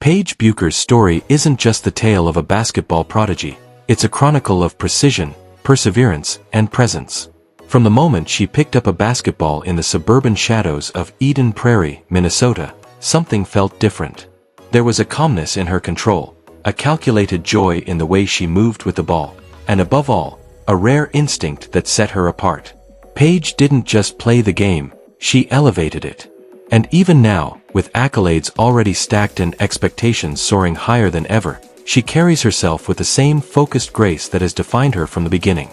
Paige Bueckers' story isn't just the tale of a basketball prodigy, it's a chronicle of precision, perseverance, and presence. From the moment she picked up a basketball in the suburban shadows of Eden Prairie, Minnesota, something felt different. There was a calmness in her control, a calculated joy in the way she moved with the ball, and above all, a rare instinct that set her apart. Paige didn't just play the game, she elevated it. And even now, with accolades already stacked and expectations soaring higher than ever, she carries herself with the same focused grace that has defined her from the beginning.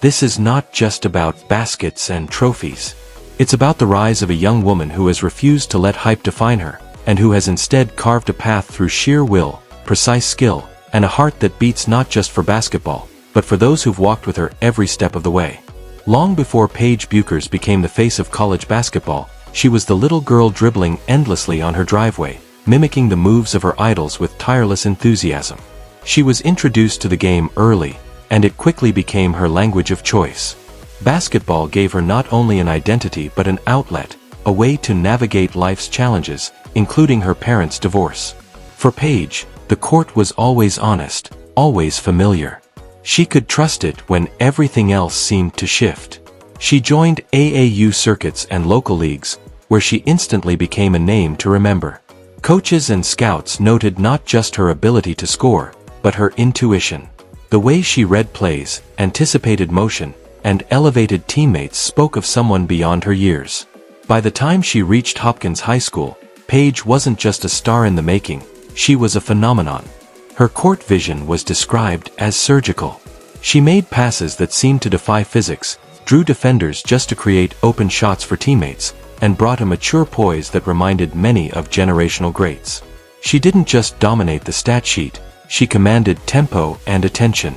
This is not just about baskets and trophies. It's about the rise of a young woman who has refused to let hype define her, and who has instead carved a path through sheer will, precise skill, and a heart that beats not just for basketball, but for those who've walked with her every step of the way. Long before Paige Bueckers became the face of college basketball, she was the little girl dribbling endlessly on her driveway, mimicking the moves of her idols with tireless enthusiasm. She was introduced to the game early, and it quickly became her language of choice. Basketball gave her not only an identity but an outlet, a way to navigate life's challenges, including her parents' divorce. For Paige, the court was always honest, always familiar. She could trust it when everything else seemed to shift. She joined AAU circuits and local leagues, where she instantly became a name to remember. Coaches and scouts noted not just her ability to score, but her intuition. The way she read plays, anticipated motion, and elevated teammates spoke of someone beyond her years. By the time she reached Hopkins High School, Paige wasn't just a star in the making, she was a phenomenon. Her court vision was described as surgical. She made passes that seemed to defy physics, drew defenders just to create open shots for teammates, and brought a mature poise that reminded many of generational greats. She didn't just dominate the stat sheet, she commanded tempo and attention.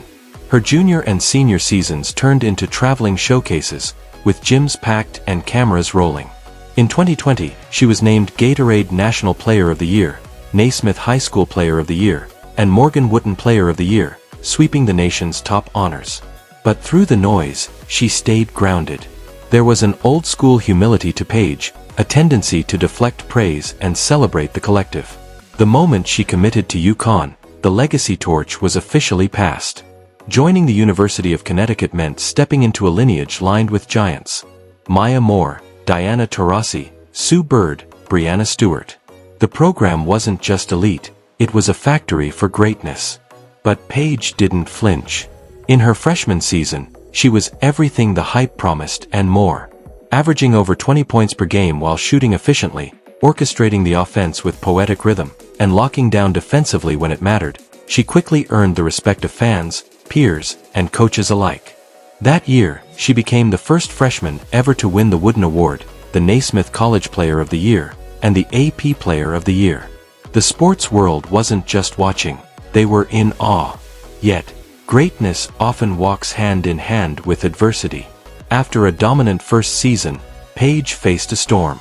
Her junior and senior seasons turned into traveling showcases, with gyms packed and cameras rolling. In 2020, she was named Gatorade National Player of the Year, Naismith High School Player of the Year, and Morgan Wooten Player of the Year, sweeping the nation's top honors. But through the noise, she stayed grounded. There was an old-school humility to Paige, a tendency to deflect praise and celebrate the collective. The moment she committed to UConn, the legacy torch was officially passed. Joining the University of Connecticut meant stepping into a lineage lined with giants. Maya Moore, Diana Taurasi, Sue Bird, Breanna Stewart. The program wasn't just elite, it was a factory for greatness. But Paige didn't flinch. In her freshman season, she was everything the hype promised and more. Averaging over 20 points per game while shooting efficiently, orchestrating the offense with poetic rhythm, and locking down defensively when it mattered, she quickly earned the respect of fans, peers, and coaches alike. That year, she became the first freshman ever to win the Wooden Award, the Naismith College Player of the Year, and the AP Player of the Year. The sports world wasn't just watching, they were in awe. Yet, greatness often walks hand in hand with adversity. After a dominant first season, Paige faced a storm.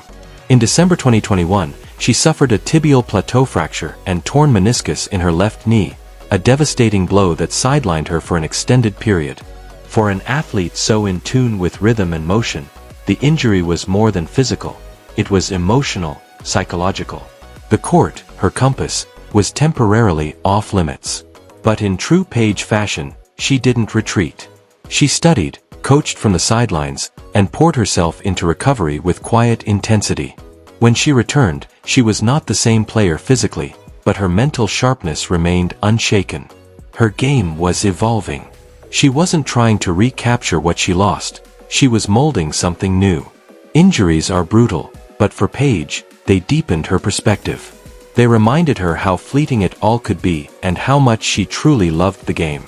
In December 2021, she suffered a tibial plateau fracture and torn meniscus in her left knee, a devastating blow that sidelined her for an extended period. For an athlete so in tune with rhythm and motion, the injury was more than physical. It was emotional, psychological. The court, her compass, was temporarily off limits. But in true Paige fashion, she didn't retreat. She studied, coached from the sidelines, and poured herself into recovery with quiet intensity. When she returned, she was not the same player physically, but her mental sharpness remained unshaken. Her game was evolving. She wasn't trying to recapture what she lost, she was molding something new. Injuries are brutal, but for Paige, they deepened her perspective. They reminded her how fleeting it all could be and how much she truly loved the game.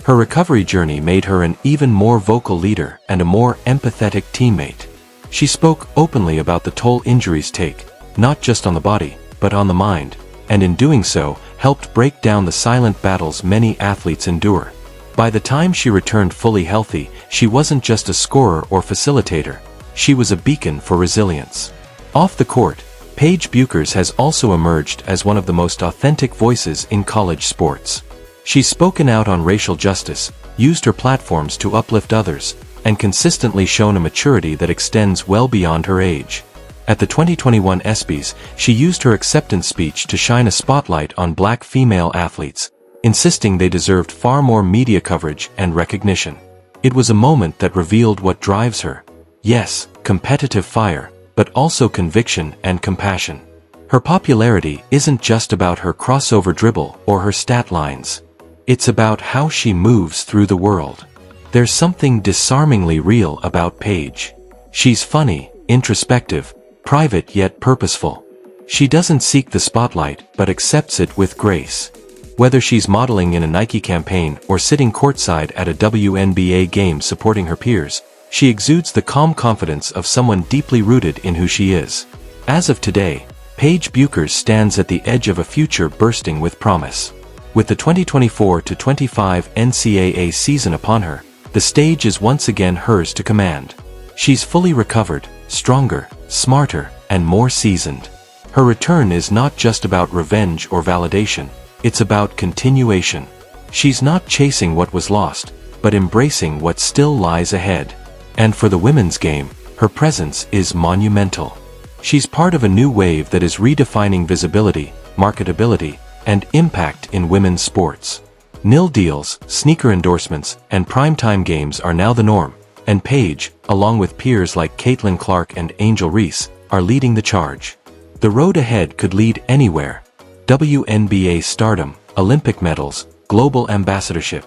Her recovery journey made her an even more vocal leader and a more empathetic teammate. She spoke openly about the toll injuries take, not just on the body, but on the mind, and in doing so, helped break down the silent battles many athletes endure. By the time she returned fully healthy, she wasn't just a scorer or facilitator, she was a beacon for resilience. Off the court, Paige Bueckers has also emerged as one of the most authentic voices in college sports. She's spoken out on racial justice, used her platforms to uplift others, and consistently shown a maturity that extends well beyond her age. At the 2021 ESPYs, she used her acceptance speech to shine a spotlight on Black female athletes, insisting they deserved far more media coverage and recognition. It was a moment that revealed what drives her. Yes, competitive fire, but also conviction and compassion. Her popularity isn't just about her crossover dribble or her stat lines. It's about how she moves through the world. There's something disarmingly real about Paige. She's funny, introspective, private yet purposeful. She doesn't seek the spotlight but accepts it with grace. Whether she's modeling in a Nike campaign or sitting courtside at a WNBA game supporting her peers, she exudes the calm confidence of someone deeply rooted in who she is. As of today, Paige Bueckers stands at the edge of a future bursting with promise. With the 2024-25 NCAA season upon her, the stage is once again hers to command. She's fully recovered, stronger, smarter, and more seasoned. Her return is not just about revenge or validation, it's about continuation. She's not chasing what was lost, but embracing what still lies ahead. And for the women's game, her presence is monumental. She's part of a new wave that is redefining visibility, marketability, and impact in women's sports. Nil deals, sneaker endorsements, and primetime games are now the norm, and Paige, along with peers like Caitlin Clark and Angel Reese, are leading the charge. The road ahead could lead anywhere. WNBA stardom, Olympic medals, global ambassadorship.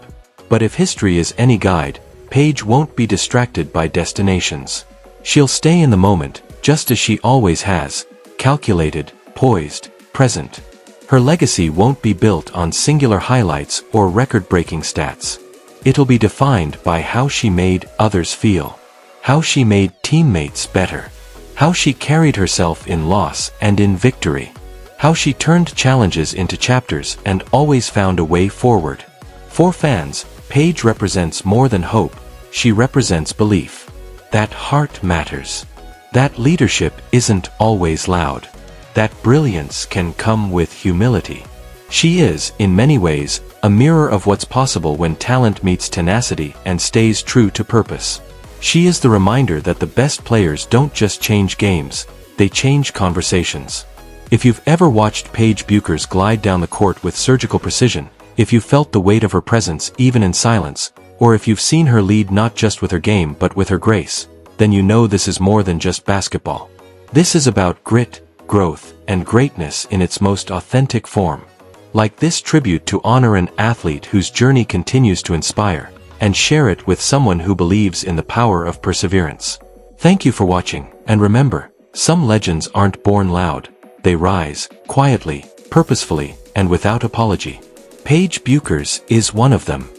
But if history is any guide, Paige won't be distracted by destinations. She'll stay in the moment, just as she always has, calculated, poised, present. Her legacy won't be built on singular highlights or record-breaking stats. It'll be defined by how she made others feel, how she made teammates better, how she carried herself in loss and in victory, how she turned challenges into chapters and always found a way forward. For fans, Paige represents more than hope, she represents belief. That heart matters. That leadership isn't always loud. That brilliance can come with humility. She is, in many ways, a mirror of what's possible when talent meets tenacity and stays true to purpose. She is the reminder that the best players don't just change games, they change conversations. If you've ever watched Paige Bueckers glide down the court with surgical precision, if you've felt the weight of her presence even in silence, or if you've seen her lead not just with her game but with her grace, then you know this is more than just basketball. This is about grit, growth, and greatness in its most authentic form. Like this tribute to honor an athlete whose journey continues to inspire, and share it with someone who believes in the power of perseverance. Thank you for watching, and remember, some legends aren't born loud, they rise, quietly, purposefully, and without apology. Paige Bueckers is one of them.